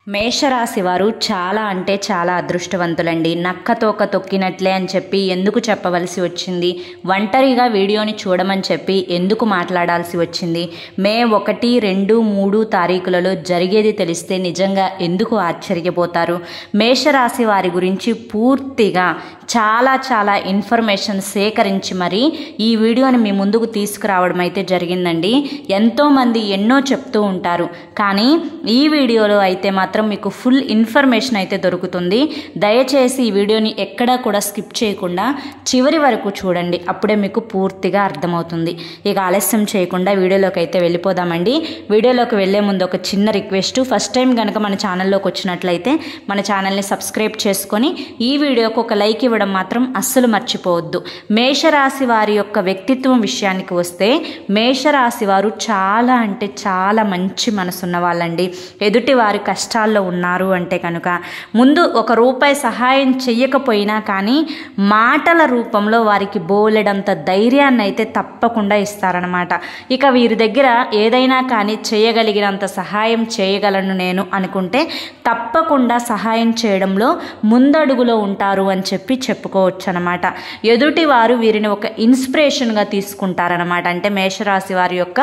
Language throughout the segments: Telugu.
మేషరాశి వారు చాలా అంటే చాలా అదృష్టవంతులండి. నక్కతోక తొక్కినట్లే అని చెప్పి ఎందుకు చెప్పవలసి వచ్చింది? ఒంటరిగా వీడియోని చూడమని చెప్పి ఎందుకు మాట్లాడాల్సి వచ్చింది? మే 1, 2, 3 తారీఖులలో జరిగేది తెలిస్తే నిజంగా ఎందుకు ఆశ్చర్యపోతారు? మేషరాశి వారి గురించి పూర్తిగా చాలా ఇన్ఫర్మేషన్ సేకరించి మరి ఈ వీడియోని మీ ముందుకు తీసుకురావడం అయితే జరిగిందండి. ఎంతోమంది ఎన్నో చెప్తూ ఉంటారు, కానీ ఈ వీడియోలో అయితే మాత్రం మీకు ఫుల్ ఇన్ఫర్మేషన్ అయితే దొరుకుతుంది. దయచేసి ఈ వీడియోని ఎక్కడా కూడా స్కిప్ చేయకుండా చివరి వరకు చూడండి, అప్పుడే మీకు పూర్తిగా అర్థమవుతుంది. ఇక ఆలస్యం చేయకుండా వీడియోలోకి అయితే వెళ్ళిపోదామండి. వీడియోలోకి వెళ్ళే ముందు ఒక చిన్న రిక్వెస్ట్, ఫస్ట్ టైం కనుక మన ఛానల్లోకి వచ్చినట్లయితే మన ఛానల్ని సబ్స్క్రైబ్ చేసుకొని ఈ వీడియోకి ఒక లైక్ ఇవ్వడం మాత్రం అస్సలు మర్చిపోవద్దు. మేషరాశి వారి యొక్క వ్యక్తిత్వం విషయానికి వస్తే, మేషరాశి వారు చాలా అంటే చాలా మంచి మనసున్న వాళ్ళండి. ఎదుటి వారి కష్టాల్లో ఉన్నారు అంటే కనుక ముందు ₹1 సహాయం చెయ్యకపోయినా కానీ మాటల రూపంలో వారికి బోలెడంత ధైర్యాన్ని అయితే తప్పకుండా ఇస్తారనమాట. ఇక వీరి దగ్గర ఏదైనా కానీ చేయగలిగినంత సహాయం చేయగలను నేను అనుకుంటే తప్పకుండా సహాయం చేయడంలో ముందడుగులో ఉంటారు అని చెప్పి చెప్పుకోవచ్చు అనమాట. ఎదుటి వారు వీరిని ఒక ఇన్స్పిరేషన్గా తీసుకుంటారనమాట. అంటే మేషరాశి వారి యొక్క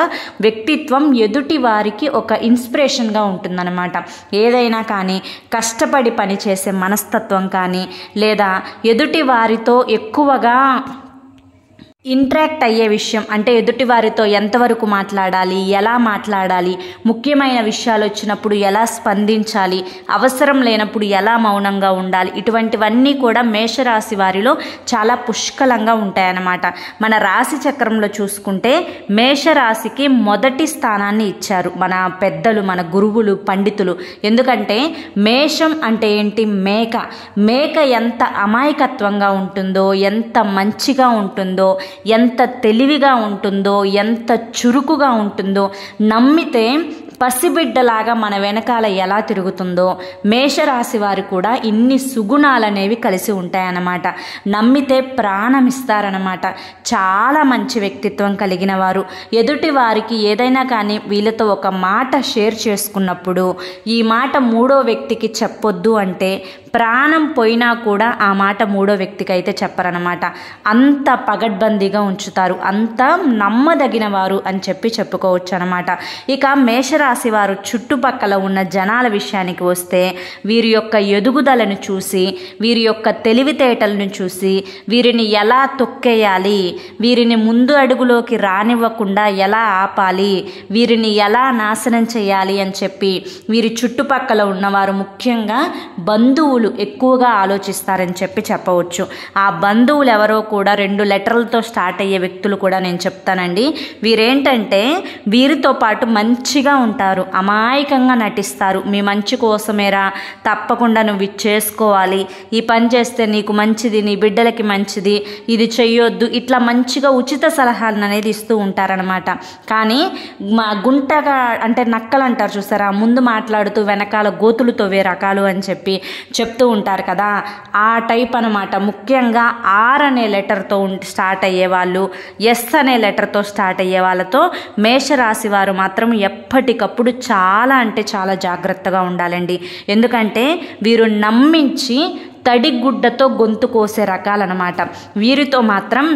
వ్యక్తిత్వం ఎదుటి వారికి ఒక ఇన్స్పిరేషన్గా ఉంటుందన్నమాట. ఏదైనా కానీ కష్టపడి పనిచేసే మనస్తత్వం కానీ, లేదా ఎదుటి వారితో ఎక్కువగా ఇంటరాక్ట్ అయ్యే విషయం, అంటే ఎదుటి వారితో ఎంతవరకు మాట్లాడాలి, ఎలా మాట్లాడాలి, ముఖ్యమైన విషయాలు వచ్చినప్పుడు ఎలా స్పందించాలి, అవసరం లేనప్పుడు ఎలా మౌనంగా ఉండాలి, ఇటువంటివన్నీ కూడా మేషరాశి వారిలో చాలా పుష్కలంగా ఉంటాయన్నమాట. మన రాశి చక్రంలో చూసుకుంటే మేషరాశికి మొదటి స్థానాన్ని ఇచ్చారు మన పెద్దలు, మన గురువులు, పండితులు. ఎందుకంటే మేషం అంటే ఏంటి? మేక ఎంత అమాయకత్వంగా ఉంటుందో, ఎంత మంచిగా ఉంటుందో, ఎంత తెలివిగా ఉంటుందో, ఎంత చురుకుగా ఉంటుందో, నమ్మితే పసిబిడ్డలాగా మన వెనకాల ఎలా తిరుగుతుందో, మేషరాశి వారు కూడా ఇన్ని సుగుణాలనేవి కలిసి ఉంటాయన్నమాట. నమ్మితే ప్రాణం ఇస్తారనమాట. చాలా మంచి వ్యక్తిత్వం కలిగిన వారు. ఎదుటి వారికి ఏదైనా కానీ వీళ్ళతో ఒక మాట షేర్ చేసుకున్నప్పుడు ఈ మాట మూడో వ్యక్తికి చెప్పొద్దు అంటే ప్రాణం పోయినా కూడా ఆ మాట మూడో వ్యక్తికి అయితే చెప్పరనమాట. అంత పగడ్బందీగా ఉంచుతారు, అంత నమ్మదగిన వారు అని చెప్పి చెప్పుకోవచ్చు అనమాట. ఇక మేషరాశి వారు చుట్టుపక్కల ఉన్న జనాల విషయానికి వస్తే, వీరి యొక్క ఎదుగుదలను చూసి, వీరి యొక్క తెలివితేటలను చూసి, వీరిని ఎలా తొక్కేయాలి, వీరిని ముందు అడుగులోకి రానివ్వకుండా ఎలా ఆపాలి, వీరిని ఎలా నాశనం చేయాలి అని చెప్పి వీరి చుట్టుపక్కల ఉన్నవారు, ముఖ్యంగా బంధువులు ఎక్కువగా ఆలోచిస్తారని చెప్పి చెప్పవచ్చు. ఆ బంధువులు ఎవరో కూడా 2 లెటర్లతో స్టార్ట్ అయ్యే వ్యక్తులు కూడా నేను చెప్తానండి. వీరేంటంటే వీరితో పాటు మంచిగా ఉంటారు, అమాయకంగా నటిస్తారు. మీ మంచి కోసమేరా, తప్పకుండా నువ్వు ఇది చేసుకోవాలి, ఈ పని చేస్తే నీకు మంచిది, నీ బిడ్డలకి మంచిది, ఇది చెయ్యొద్దు, ఇట్లా మంచిగా ఉచిత సలహాలను అనేది ఇస్తూ ఉంటారనమాట. కానీ మా గుంటగా అంటే నక్కలు అంటారు చూసారా, ముందు మాట్లాడుతూ వెనకాల గోతులు తవ్వే రకాలు అని చెప్పి చెప్తూ ఉంటారు కదా, ఆ టైప్ అనమాట. ముఖ్యంగా R అనే లెటర్తో స్టార్ట్ అయ్యే వాళ్ళు, S అనే లెటర్తో స్టార్ట్ అయ్యే వాళ్ళతో మేషరాశి వారు మాత్రం ఎప్పటికప్పుడు చాలా అంటే చాలా జాగ్రత్తగా ఉండాలండి. ఎందుకంటే వీరు నమ్మించి తడిగుడ్డతో గొంతు కోసే రకాలన్నమాట. వీరితో మాత్రం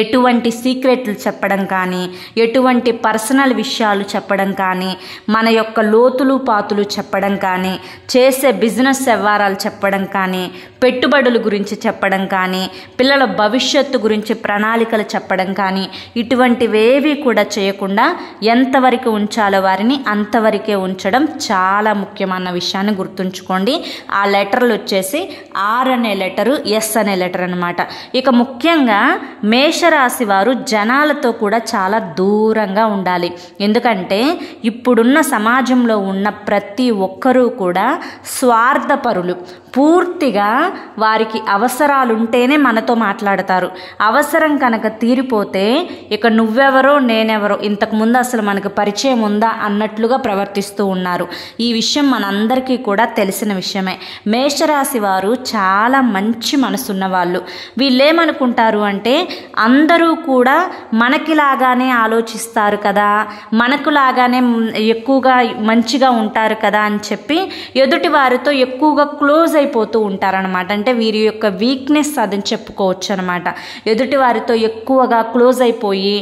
ఎటువంటి సీక్రెట్లు చెప్పడం కానీ, ఎటువంటి పర్సనల్ విషయాలు చెప్పడం కానీ, మన యొక్క లోతులు పాతులు చెప్పడం కానీ, చేసే బిజినెస్ వ్యవహారాలు చెప్పడం కానీ, పెట్టుబడుల గురించి చెప్పడం కానీ, పిల్లల భవిష్యత్తు గురించి ప్రణాళికలు చెప్పడం కానీ, ఇటువంటివేవి కూడా చేయకుండా ఎంతవరకు ఉంచాలో వారిని అంతవరకే ఉంచడం చాలా ముఖ్యమైన విషయాన్ని గుర్తుంచుకోండి. ఆ లెటర్లు వచ్చేసి R అనే లెటరు, S అనే లెటర్ అనమాట. ఇక ముఖ్యంగా మేషరాశి వారు జనాలతో కూడా చాలా దూరంగా ఉండాలి. ఎందుకంటే ఇప్పుడున్న సమాజంలో ఉన్న ప్రతి ఒక్కరూ కూడా స్వార్థపరులు. పూర్తిగా వారికి అవసరాలుంటేనే మనతో మాట్లాడతారు. అవసరం కనుక తీరిపోతే ఇక నువ్వెవరో నేనెవరో, ఇంతకుముందు అసలు మనకు పరిచయం ఉందా అన్నట్లుగా ప్రవర్తిస్తూ ఉన్నారు. ఈ విషయం మనందరికీ కూడా తెలిసిన విషయమే. మేషరాశి వారు చాలా మంచి మనసున్న వాళ్ళు. వీళ్ళేమనుకుంటారు అంటే అందరూ కూడా మనకిలాగానే ఆలోచిస్తారు కదా, మనకులాగానే ఎక్కువగా మంచిగా ఉంటారు కదా అని చెప్పి ఎదుటి వారితో ఎక్కువగా క్లోజ్ అయిపోతూ ఉంటారనమాట. అంటే వీరి యొక్క వీక్నెస్ అదని చెప్పుకోవచ్చు అనమాట. ఎదుటి వారితో ఎక్కువగా క్లోజ్ అయిపోయి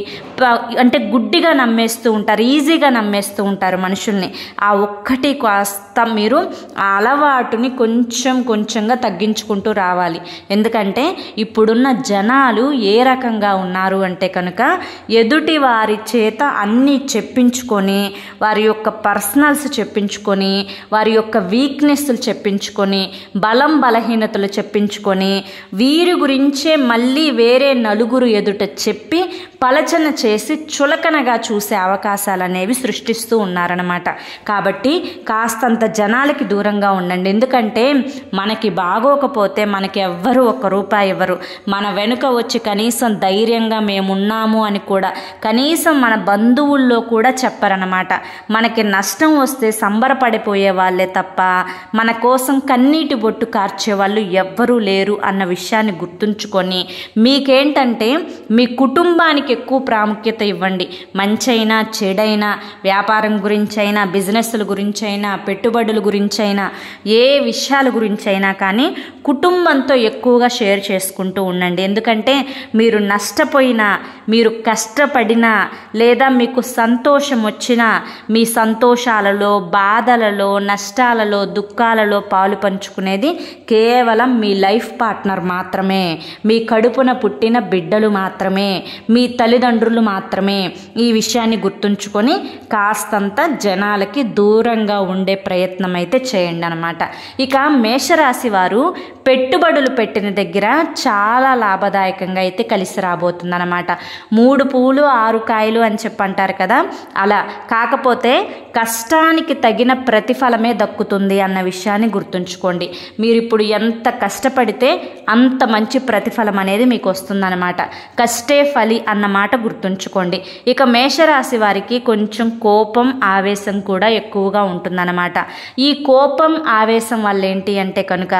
అంటే గుడ్డిగా నమ్మేస్తూ ఉంటారు, ఈజీగా నమ్మేస్తూ ఉంటారు మనుషుల్ని. ఆ ఒక్కటి కాస్త మీరు ఆ అలవాటుని కొంచెంగా తగ్గించుకుంటూ రావాలి. ఎందుకంటే ఇప్పుడున్న జనాలు ఏ రకంగా ఉన్నారు అంటే కనుక ఎదుటి వారి చేత అన్నీ చెప్పించుకొని, వారి యొక్క పర్సనల్స్ చెప్పించుకొని, వారి యొక్క వీక్నెస్లు చెప్పించుకొని, బలహీనతలు చెప్పించుకొని, వీరి గురించే మళ్ళీ వేరే నలుగురు ఎదుట చెప్పి పలచన చేసి చులకనగా చూసే అవకాశాలు అనేవి సృష్టిస్తూ ఉన్నారనమాట. కాబట్టి కాస్తంత జనాలకి దూరంగా ఉండండి. ఎందుకంటే మనకి బాగోకపోతే మనకి ఎవ్వరు ₹1 ఇవ్వరు. మన వెనుక వచ్చి కనీసం ధైర్యంగా మేమున్నాము అని కూడా కనీసం మన బంధువుల్లో కూడా చెప్పరనమాట. మనకి నష్టం వస్తే సంబరపడిపోయే వాళ్ళే తప్ప మన కోసం కన్నీటి బొట్టు కార్చే వాళ్ళు ఎవ్వరూ లేరు అన్న విషయాన్ని గుర్తుంచుకొని, మీకేంటంటే మీ కుటుంబానికి ఎక్కువ ప్రాముఖ్యత ఇవ్వండి. మంచైనా చెడైనా, వ్యాపారం గురించైనా, బిజినెస్ల గురించైనా, పెట్టుబడుల గురించైనా, ఏ విషయాల గురించైనా కానీ కుటుంబంతో ఎక్కువగా షేర్ చేసుకుంటూ ఉండండి. ఎందుకంటే మీరు నష్టపోయినా, మీరు కష్టపడినా, లేదా మీకు సంతోషం వచ్చినా మీ సంతోషాలలో, బాధలలో, నష్టాలలో, దుఃఖాలలో పాలు పంచుకునేది కేవలం మీ లైఫ్ పార్ట్నర్ మాత్రమే, మీ కడుపున పుట్టిన బిడ్డలు మాత్రమే, మీ తల్లిదండ్రులు మాత్రమే. ఈ విషయాన్ని గుర్తుంచుకొని కాస్తంత జనాలకి దూరంగా ఉండే ప్రయత్నం అయితే చేయండి అనమాట. ఇక మేషరాశి వారు పెట్టుబడులు పెట్టిన దగ్గర చాలా లాభదాయకంగా అయితే కలిసి రాబోతుంది అనమాట. 3 పూలు 6 కాయలు అని చెప్పంటారు కదా, అలా. కాకపోతే కష్టానికి తగిన ప్రతిఫలమే దక్కుతుంది అన్న విషయాన్ని గుర్తుంచుకోండి. మీరు ఇప్పుడు ఎంత కష్టపడితే అంత మంచి ప్రతిఫలం అనేది మీకు వస్తుందన్నమాట. కష్టే ఫలి అన్నమాట గుర్తుంచుకోండి. ఇక మేషరాశి వారికి కొంచెం కోపం, ఆవేశం కూడా ఎక్కువగా ఉంటుందన్నమాట. ఈ కోపం, ఆవేశం వల్ల ఏంటి అంటే కనుక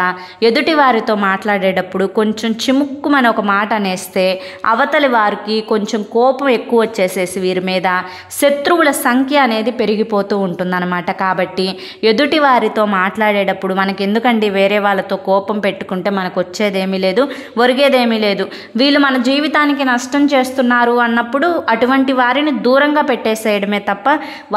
ఎదుటి వారితో మాట్లాడేటప్పుడు కొంచెం చిముక్కుమని ఒక మాట అనేస్తే అవతలి వారికి కొంచెం కోపం ఎక్కువ వచ్చేసేసి వీరి మీద శత్రువుల సంఖ్య అనేది పెరిగిపోతూ ఉంటుందన్నమాట. కాబట్టి ఎదుటి వారితో మాట్లాడేటప్పుడు మనకి ఎందుకండి వేరే వాళ్ళతో కోపం పెట్టుకుంటే మనకు వచ్చేదేమీ లేదు, ఒరిగేదేమీ లేదు. వీళ్ళు మన జీవితానికి నష్టం చేస్తున్నారు అన్నప్పుడు అటువంటి వారిని దూరంగా పెట్టేసేయడమే తప్ప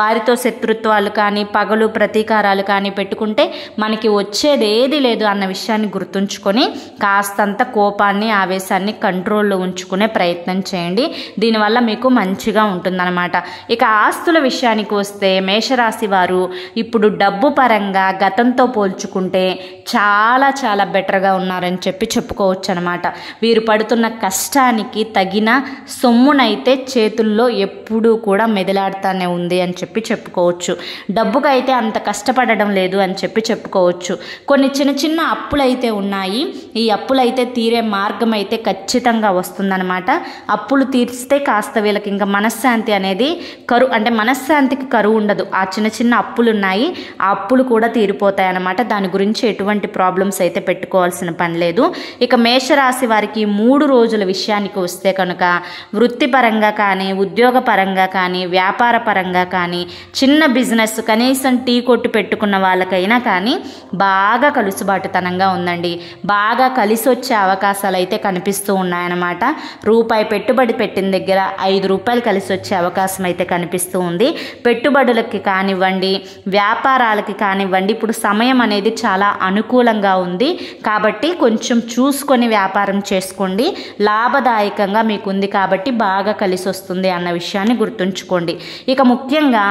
వారితో శత్రుత్వాలు కానీ, పగలు, ప్రతీకారాలు కానీ పెట్టుకుంటే మనకి వచ్చేది ఏది లేదు అన్న విషయాన్ని గుర్తుంచుకొని కాస్తంత కోపాన్ని, ఆవేశాన్ని కంట్రోల్లో ఉంచుకునే ప్రయత్నం చేయండి. దీనివల్ల మీకు మంచిగా ఉంటుందన్నమాట. ఇక ఆస్తుల విషయానికి వస్తే మేషరాశి వారు ఇప్పుడు డబ్బు పరంగా గతంతో పోల్చుకుంటే చాలా బెటర్గా ఉన్నారని చెప్పుకోవచ్చు అనమాట. వీరు పడుతున్న కష్టానికి తగిన సొమ్మునైతే చేతుల్లో ఎప్పుడూ కూడా మెదలాడుతూనే ఉంది అని చెప్పుకోవచ్చు. డబ్బుకైతే అంత కష్టపడడం లేదు అని చెప్పుకోవచ్చు. కొన్ని చిన్న అప్పులైతే ఉన్నాయి. ఈ అప్పులైతే తీరే మార్గం అయితే ఖచ్చితంగా వస్తుందన్నమాట. అప్పులు తీర్స్తే కాస్త వీళ్ళకి ఇంకా మనశ్శాంతి అనేది అంటే మనశ్శాంతికి కరువు ఉండదు. ఆ చిన్న అప్పులు ఉన్నాయి, ఆ అప్పులు కూడా తీరిపోతాయి అన్నమాట. దాని గురించి ఎటువంటి ప్రాబ్లమ్స్ అయితే పెట్టుకోవాల్సిన పని లేదు. ఇక మేషరాశి వారికి 3 రోజుల విషయానికి వస్తే కనుక వృత్తిపరంగా కానీ, ఉద్యోగ పరంగా కానీ, వ్యాపార పరంగా కానీ, చిన్న బిజినెస్ కనీసం టీ కొట్టు పెట్టుకున్న వాళ్ళకైనా కానీ బాగా కలుసుబాటుతనంగా ఉందండి. బాగా కలిసి వచ్చే అవకాశాలు అయితే కనిపిస్తూ ఉన్నాయన్నమాట. రూపాయి పెట్టుబడి పెట్టిన దగ్గర ₹5 కలిసి వచ్చే అవకాశం అయితే కనిపిస్తూ ఉంది. పెట్టుబడులకి కానివ్వండి, వ్యాపారాలకి కానివ్వండి, ఇప్పుడు సమయం అనేది చాలా అనుకూలంగా ఉంది. కాబట్టి కొంచెం చూసుకొని వ్యాపారం చేసుకోండి. లాభదాయకంగా మీకు ఉంది కాబట్టి బాగా కలిసి వస్తుంది అన్న విషయాన్ని గుర్తుంచుకోండి. ఇక ముఖ్యంగా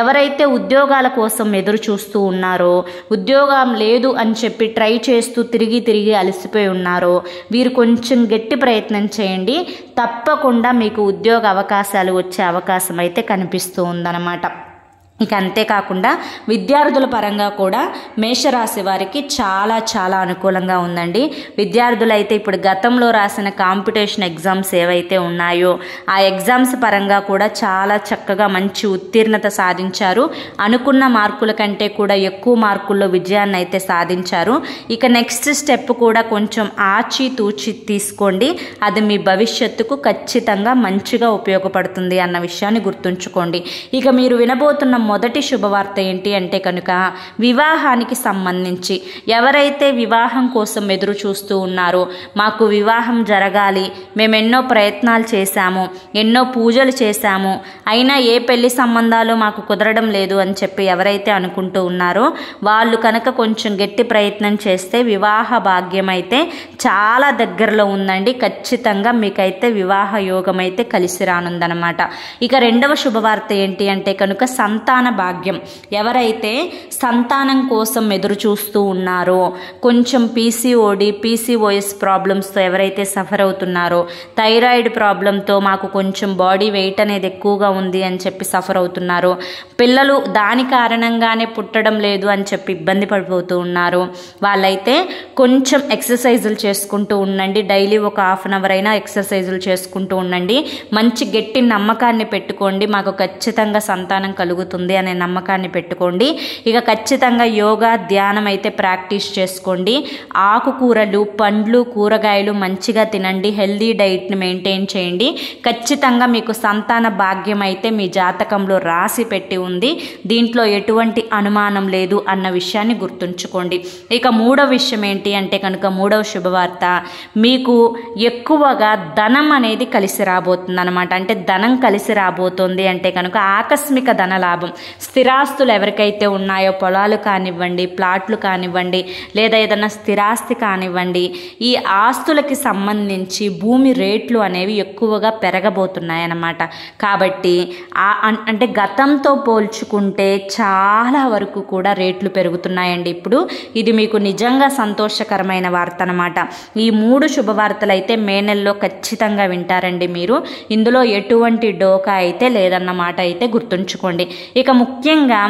ఎవరైతే ఉద్యోగాల కోసం ఎదురు చూస్తూ ఉన్నారో, ఉద్యోగం లేదు అని చెప్పి ట్రై చేస్తూ తిరిగి అలసిపోయి ఉన్నారో వీరు కొంచెం గట్టి ప్రయత్నం చేయండి. తప్పకుండా మీకు ఉద్యోగ అవకాశాలు వచ్చే అవకాశం అయితే కనిపిస్తూ ఉందన్నమాట. ఇక అంతేకాకుండా విద్యార్థుల పరంగా కూడా మేషరాశి వారికి చాలా చాలా అనుకూలంగా ఉందండి. విద్యార్థులైతే ఇప్పుడు గతంలో రాసిన కాంపిటీషన్ ఎగ్జామ్స్ ఏవైతే ఉన్నాయో ఆ ఎగ్జామ్స్ పరంగా కూడా చాలా చక్కగా మంచి ఉత్తీర్ణత సాధించారు. అనుకున్న మార్కుల కంటే కూడా ఎక్కువ మార్కుల్లో విజయాన్ని అయితే సాధించారు. ఇక నెక్స్ట్ స్టెప్ కూడా కొంచెం ఆచితూచి తీసుకోండి, అది మీ భవిష్యత్తుకు ఖచ్చితంగా మంచిగా ఉపయోగపడుతుంది అన్న విషయాన్ని గుర్తుంచుకోండి. ఇక మీరు వినబోతున్న మొదటి శుభవార్త ఏంటి అంటే కనుక వివాహానికి సంబంధించి ఎవరైతే వివాహం కోసం ఎదురు చూస్తూ ఉన్నారో, మాకు వివాహం జరగాలి, మేము ఎన్నో ప్రయత్నాలు చేశాము, ఎన్నో పూజలు చేశాము, అయినా ఏ పెళ్లి సంబంధాలు మాకు కుదరడం లేదు అని చెప్పి ఎవరైతే అనుకుంటూ ఉన్నారో వాళ్ళు కనుక కొంచెం గట్టి ప్రయత్నం చేస్తే వివాహ భాగ్యం అయితే చాలా దగ్గరలో ఉందండి. ఖచ్చితంగా మీకైతే వివాహ యోగం అయితే కలిసి రానుందనమాట. ఇక రెండవ శుభవార్త ఏంటి అంటే కనుక సంతాన భాగ్యం. ఎవరైతే సంతానం కోసం ఎదురు చూస్తూ ఉన్నారో, కొంచెం పీసీఓఎస్ ప్రాబ్లమ్స్తో ఎవరైతే సఫర్ అవుతున్నారో, థైరాయిడ్ ప్రాబ్లంతో మాకు కొంచెం బాడీ వెయిట్ అనేది ఎక్కువగా ఉంది అని చెప్పి సఫర్ అవుతున్నారో, పిల్లలు దాని కారణంగానే పుట్టడం లేదు అని చెప్పి ఇబ్బంది పడిపోతూ ఉన్నారు, వాళ్ళైతే కొంచెం ఎక్సర్సైజులు చేసుకుంటూ ఉండండి. డైలీ ఒక హాఫ్ అన్ అవర్ అయినా ఎక్సర్సైజులు చేసుకుంటూ ఉండండి. మంచి గట్టి నమ్మకాన్ని పెట్టుకోండి, మాకు ఖచ్చితంగా సంతానం కలుగుతుంది అనే నమ్మకాన్ని పెట్టుకోండి. ఇక ఖచ్చితంగా యోగా ధ్యానం అయితే ప్రాక్టీస్ చేసుకోండి. ఆకుకూరలు, పండ్లు, కూరగాయలు మంచిగా తినండి. హెల్దీ డైట్ని మెయింటైన్ చేయండి. ఖచ్చితంగా మీకు సంతాన భాగ్యం అయితే మీ జాతకంలో రాసి పెట్టి ఉంది, దీంట్లో ఎటువంటి అనుమానం లేదు అన్న విషయాన్ని గుర్తుంచుకోండి. ఇక మూడవ విషయం ఏంటి అంటే కనుక మూడవ శుభవార్త, మీకు ఎక్కువగా ధనం అనేది కలిసి రాబోతుంది అనమాట. అంటే ధనం కలిసి రాబోతుంది అంటే కనుక ఆకస్మిక ధన లాభం. స్థిరాస్తులు ఎవరికైతే ఉన్నాయో, పొలాలు కానివ్వండి, ప్లాట్లు కానివ్వండి, లేదా ఏదైనా స్థిరాస్తి కానివ్వండి, ఈ ఆస్తులకి సంబంధించి భూమి రేట్లు అనేవి ఎక్కువగా పెరగబోతున్నాయి అన్నమాట. కాబట్టి అంటే గతంతో పోల్చుకుంటే చాలా వరకు కూడా రేట్లు పెరుగుతున్నాయండి ఇప్పుడు. ఇది మీకు నిజంగా సంతోషకరమైన వార్త అనమాట. ఈ మూడు శుభవార్తలు అయితే మే నెలలో ఖచ్చితంగా వింటారండి మీరు. ఇందులో ఎటువంటి డోకా అయితే లేదన్నమాట అయితే గుర్తుంచుకోండి. ఇక ముఖ్యంగా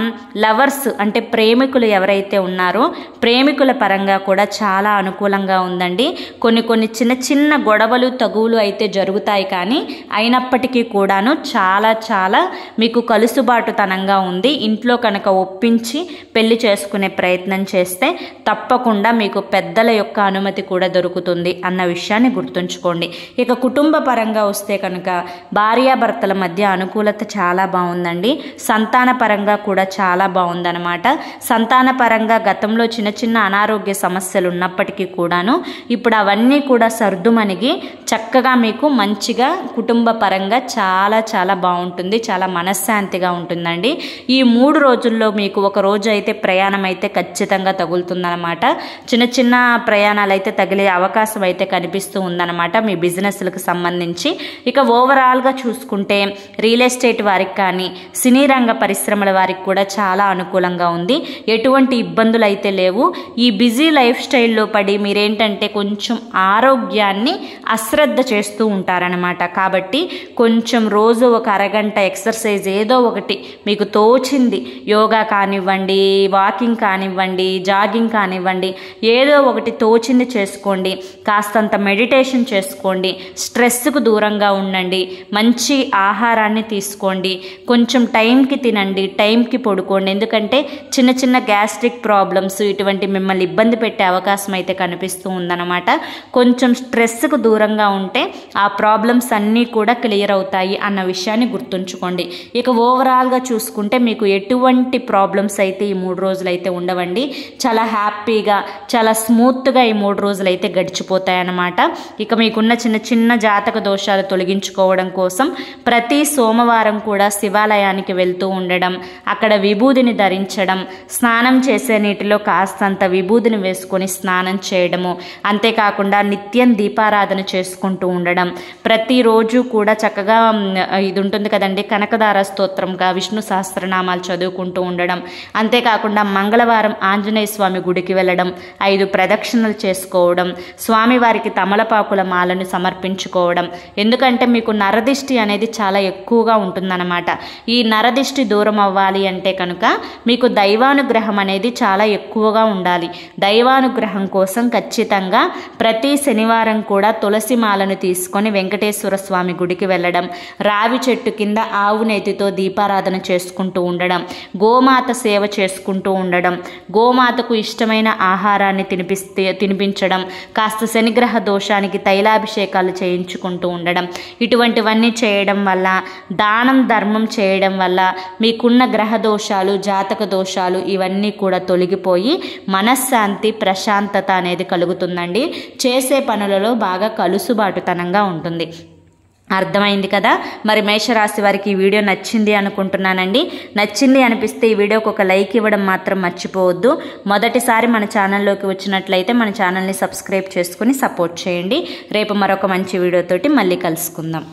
లవర్స్ అంటే ప్రేమికులు ఎవరైతే ఉన్నారో ప్రేమికుల పరంగా కూడా చాలా అనుకూలంగా ఉందండి. కొన్ని చిన్న చిన్న గొడవలు తగువులు అయితే జరుగుతాయి, కానీ అయినప్పటికీ కూడాను చాలా మీకు కలుసుబాటుతనంగా ఉంది. ఇంట్లో కనుక ఒప్పించి పెళ్లి చేసుకునే ప్రయత్నం చేస్తే తప్పకుండా మీకు పెద్దల యొక్క అనుమతి కూడా దొరుకుతుంది అన్న విషయాన్ని గుర్తుంచుకోండి. ఇక కుటుంబ పరంగా వస్తే కనుక భార్యాభర్తల మధ్య అనుకూలత చాలా బాగుందండి. సంతాన పరంగా కూడా చాలా బాగుందన్నమాట. సంతాన పరంగా గతంలో చిన్న అనారోగ్య సమస్యలు ఉన్నప్పటికీ కూడాను ఇప్పుడు అవన్నీ కూడా సర్దుమణిగి చక్కగా మీకు మంచిగా కుటుంబ పరంగా చాలా బాగుంటుంది, చాలా మనశ్శాంతిగా ఉంటుందండి. ఈ 3 రోజుల్లో మీకు ఒక రోజు అయితే ప్రయాణం అయితే ఖచ్చితంగా తగులుతుందన్నమాట. చిన్న ప్రయాణాలు అయితే తగిలే అవకాశం అయితే కనిపిస్తూ ఉందన్నమాట మీ బిజినెస్లకు సంబంధించి. ఇక ఓవరాల్గా చూసుకుంటే రియల్ ఎస్టేట్ వారికి కానీ, సినీ రంగ పరిశ్రమల వారికి కూడా చాలా అనుకూలంగా ఉంది. ఎటువంటి ఇబ్బందులు అయితే లేవు. ఈ బిజీ లైఫ్ స్టైల్లో పడి మీరేంటంటే కొంచెం ఆరోగ్యాన్ని అశ్రద్ధ చేస్తూ ఉంటారనమాట. కాబట్టి కొంచెం రోజు ఒక అరగంట ఎక్సర్సైజ్ ఏదో ఒకటి మీకు తోచింది, యోగా కానివ్వండి, వాకింగ్ కానివ్వండి, జాగింగ్ కానివ్వండి, ఏదో ఒకటి తోచింది చేసుకోండి. కాస్తంత మెడిటేషన్ చేసుకోండి. స్ట్రెస్కు దూరంగా ఉండండి. మంచి ఆహారాన్ని తీసుకోండి. కొంచెం టైంకి తినండి, టైంకి పడుకోండి. ఎందుకంటే చిన్న గ్యాస్ట్రిక్ ప్రాబ్లమ్స్ ఇటువంటి మిమ్మల్ని ఇబ్బంది పెట్టే అవకాశం అయితే కనిపిస్తూ ఉందన్నమాట. కొంచెం స్ట్రెస్కు దూరంగా ఉంటే ఆ ప్రాబ్లమ్స్ అన్నీ కూడా క్లియర్ అవుతాయి అన్న విషయాన్ని గుర్తుంచుకోండి. ఇక ఓవరాల్గా చూసుకుంటే మీకు ఎటువంటి ప్రాబ్లమ్స్ అయితే ఈ 3 రోజులు అయితే ఉండవండి. చాలా హ్యాపీగా, చాలా స్మూత్గా ఈ 3 రోజులు అయితే గడిచిపోతాయి అన్నమాట. ఇక మీకున్న చిన్న జాతక దోషాలు తొలగించుకోవడం కోసం ప్రతి సోమవారం కూడా శివాలయానికి వెళ్తూ ఉండడం, అక్కడ విభూదిని ధరించడం, స్నానం చేసే నీటిలో కాస్తంత విభూదిని వేసుకొని స్నానం చేయడము, అంతేకాకుండా నిత్యం దీపారాధన చేసుకుంటూ ఉండడం, ప్రతిరోజు కూడా చక్కగా ఇది ఉంటుంది కదండి కనకదార స్తోత్రంగా విష్ణు సహస్రనామాలు చదువుకుంటూ ఉండడం, అంతేకాకుండా మంగళవారం ఆంజనేయ స్వామి గుడికి వెళ్ళడం, 5 ప్రదక్షిణలు చేసుకోవడం, స్వామివారికి తమలపాకుల మాలను సమర్పించుకోవడం. ఎందుకంటే మీకు నరదిష్టి అనేది చాలా ఎక్కువగా ఉంటుందన్నమాట. ఈ నరదిష్టి దూరం అవ్వాలి అంటే కనుక మీకు దైవానుగ్రహం అనేది చాలా ఎక్కువగా ఉండాలి. దైవానుగ్రహం కోసం ఖచ్చితంగా ప్రతి శనివారం కూడా తులసి మాలను తీసుకొని వెంకటేశ్వర స్వామి గుడికి వెళ్ళడం, రావి చెట్టు కింద ఆవు నేతితో దీపారాధన చేసుకుంటూ ఉండడం, గోమాత సేవ చేసుకుంటూ ఉండడం, గోమాతకు ఇష్టమైన ఆహారాన్ని తినిపించడం, కాస్త శనిగ్రహ దోషానికి తైలాభిషేకాలు చేయించుకుంటూ ఉండడం, ఇటువంటివన్నీ చేయడం వల్ల, దానం ధర్మం చేయడం వల్ల మీకున్న గ్రహ దోషాలు, జాతక దోషాలు ఇవన్నీ కూడా తొలగిపోయి మనశ్శాంతి, ప్రశాంతత అనేది కలుగుతుందండి. చేసే పనులలో బాగా కలుసుబాటుతనంగా ఉంటుంది. అర్థమైంది కదా? మరి మేషరాశి వారికి ఈ వీడియో నచ్చింది అనుకుంటున్నానండి. నచ్చింది అనిపిస్తే ఈ వీడియోకి ఒక లైక్ ఇవ్వడం మాత్రం మర్చిపోవద్దు. మొదటిసారి మన ఛానల్లోకి వచ్చినట్లయితే మన ఛానల్ని సబ్స్క్రైబ్ చేసుకుని సపోర్ట్ చేయండి. రేపు మరొక మంచి వీడియోతోటి మళ్ళీ కలుసుకుందాం.